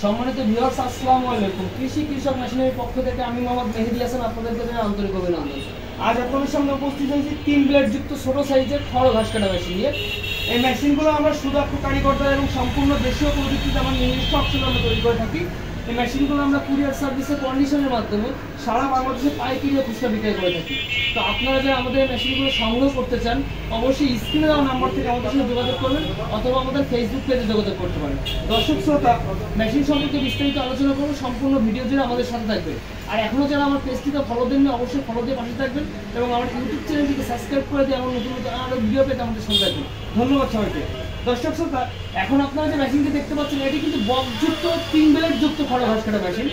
সম্মানিত ভিউয়ার্স, আসসালামু আলাইকুম। কৃষি কৃষক মেশিনের পক্ষ থেকে আমি মোহাম্মদ মেহেদী হাসান আপনাদেরকে জানাই আন্তরিক অভিনন্দন। আজ আপনাদের সামনে উপস্থিত হয়েছি 3 ব্লেড যুক্ত ছোট সাইজের খড় ঘাস কাটা মেশিন নিয়ে। এই মেশিনগুলো আমরা সুদক্ষ কারিগররা এবং সম্পূর্ণ দেশীয় প্রযুক্তিতে আমার নিজস্ব অপশন আমরা তৈরি করে থাকি। এই মেশিনগুলো আমরা কুরিয়ার সার্ভিসের কন্ডিশনের মাধ্যমে সারা বাংলাদেশে পাইকারি ও খুচরা বিক্রয় করে থাকি। তো আপনারা যারা আমাদের এই মেশিনগুলো সংগ্রহ করতে চান, অবশ্যই স্ক্রিনে দেওয়া নাম্বার থেকে আমাদের সাথে যোগাযোগ করবেন অথবা আমাদের ফেসবুক পেজে যোগাযোগ করতে পারেন। দর্শক শ্রোতা, মেশিন সম্পর্কে বিস্তারিত আলোচনা করবো, সম্পূর্ণ ভিডিও জুড়ে আমাদের সাথে থাকবে। আর এখনও যারা আমার পেজটিতে ফলো দেননি, অবশ্যই ফলো দিয়ে পাশে থাকবেন এবং আমার ইউটিউব চ্যানেলটিকে সাবস্ক্রাইব করে দিয়ে আমার নতুন নতুন আরও ভিডিও পেতে আমাদের সাথে থাকবেন। ধন্যবাদ সবাইকে। দর্শক শ্রোতা, এখন আপনারা যে মেশিনটি দেখতে পাচ্ছেন, এটি কিন্তু বক্সযুক্ত 3 ব্লেড যুক্ত খড় ঘাস কাটা মেশিন।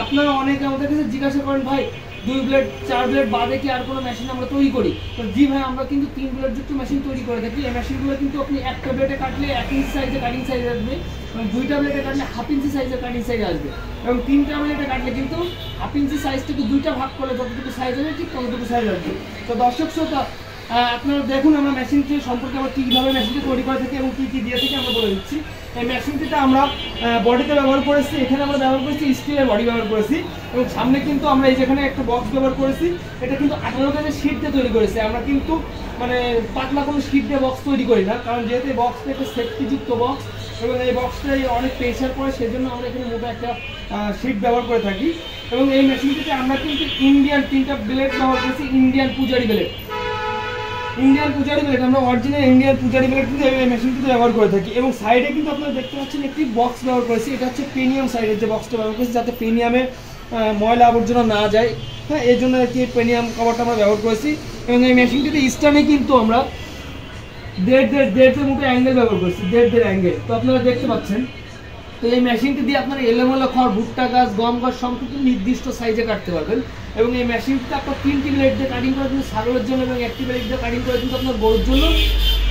আপনারা অনেকে আমাদের কাছে জিজ্ঞাসা করেন, ভাই 2 ব্লেড 4 ব্লেড বাদে কি আর কোনো মেশিন আমরা তৈরি করি? তো জি ভাই, আমরা কিন্তু 3 ব্লেড যুক্ত মেশিন তৈরি করে থাকি। এই মেশিনগুলো কিন্তু আপনি একটা ব্লেডে কাটলে 1 ইঞ্চি সাইজের কাটিং সাইজ আসবে এবং 2টা ব্লেডে কাটলে 1/2 ইঞ্চি সাইজের কাটিং সাইজ আসবে এবং 3টা ব্লেডে কাটলে কিন্তু 1/2 ইঞ্চি সাইজ থেকে 2টা ভাগ করলে যতটুকু সাইজ হবে ঠিক ততটুকু সাইজ আসবে। তো দর্শক শ্রোতা, আপনারা দেখুন আমরা মেশিনটি সম্পর্কে আমরা কীভাবে মেশিনটি তৈরি করে থাকি এবং কী কী দিয়ে থাকি আমরা বলে দিচ্ছি। এই মেশিনটিতে আমরা বডিতে ব্যবহার করেছি, এখানে আমরা ব্যবহার করেছি স্টিলের বডি ব্যবহার করেছি এবং সামনে কিন্তু আমরা এই যেখানে একটা বক্স ব্যবহার করেছি, এটা কিন্তু 18 গেজের শীট দিয়ে তৈরি করেছি। আমরা কিন্তু মানে পাতলা কোনো শীট দিয়ে বক্স তৈরি করি না, কারণ যেহেতু এই বক্সটা একটা সেফটিযুক্ত বক্স এবং এই বক্সটাই অনেক প্রেশার পড়ে, সেজন্য আমরা এখানে মোটা একটা শীট ব্যবহার করে থাকি। এবং এই মেশিনটিতে আমরা কিন্তু ইন্ডিয়ান 3টা ব্লেড ব্যবহার করেছি, ইন্ডিয়ান পূজারি ব্লেড। আমরা অরিজিনাল ইন্ডিয়ান পূজারি ব্লেড কিন্তু এই মেশিনটিতে ব্যবহার করে থাকি। এবং সাইডে কিন্তু আপনারা দেখতে পাচ্ছেন একটি বক্স ব্যবহার করেছি, এটা হচ্ছে প্রিমিয়াম সাইডের যে বক্সটা ব্যবহার করেছি, যাতে প্রিমিয়ামে ময়লা আবর্জনা না যায়। হ্যাঁ, এই জন্য আর কি প্রিমিয়াম কভারটা আমরা ব্যবহার করেছি। এবং এই মেশিনটিতে স্ট্যান্ডে কিন্তু আমরা 1.5 মতো অ্যাঙ্গেল ব্যবহার করেছি, 1.5 অ্যাঙ্গেল। তো আপনারা দেখতে পাচ্ছেন। তো এই মেশিনটি দিয়ে আপনারা এলোমেলো খড়, ভুট্টা গাছ, গম গাছ সম্পূর্ণ নির্দিষ্ট সাইজে কাটতে পারবেন। এবং এই মেশিনটিতে আপনার 3টি ব্লেড দিয়ে কাটিং করে কিন্তু ছাগলের জন্য এবং 1টি ব্লেড দিয়ে কাটিং করে কিন্তু আপনার গরুর জন্য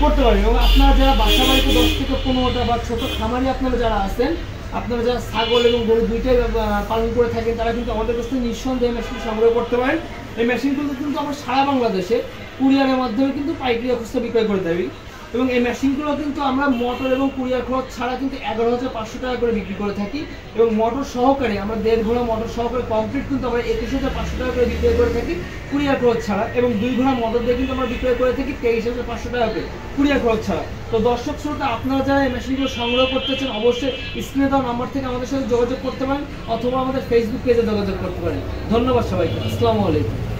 করতে পারেন। এবং আপনারা যারা বাসা বাড়িতে 10 থেকে 15টা বা ছোটো খামারি আপনারা যারা আছেন, আপনারা যারা ছাগল এবং গরু দুইটাই পালন করে থাকেন, তারা কিন্তু আমাদের কাছ থেকে নিঃসন্দেহে মেশিন সংগ্রহ করতে পারেন। এই মেশিনগুলো কিন্তু আমরা সারা বাংলাদেশে কুরিয়ারের মাধ্যমে কিন্তু পাইকারি খুচরা বিক্রয় করে দেবি। এবং এই মেশিনগুলো কিন্তু আমরা মোটর এবং কুরিয়ার খরচ ছাড়া কিন্তু 11,500 টাকা করে বিক্রি করে থাকি। এবং মোটর সহকারে আমরা 1.5 ঘোড়া মোটর সহকারে কমপ্লিট কিন্তু আমরা 21,500 টাকা করে বিক্রয় করে থাকি কুরিয়ার খরচ ছাড়া। এবং 2 ঘোড়া মোটর দিয়ে কিন্তু আমরা বিক্রয় করে থাকি 23,500 টাকা করে কুরিয়ার খরচ ছাড়া। তো দর্শক শ্রোতা, আপনারা যারা এই মেশিনগুলো সংগ্রহ করতে চান, অবশ্যই স্ক্রিনে দেওয়া নাম্বার থেকে আমাদের সাথে যোগাযোগ করতে পারেন অথবা আমাদের ফেসবুক পেজে যোগাযোগ করতে পারেন। ধন্যবাদ সবাইকে। আসসালামু আলাইকুম।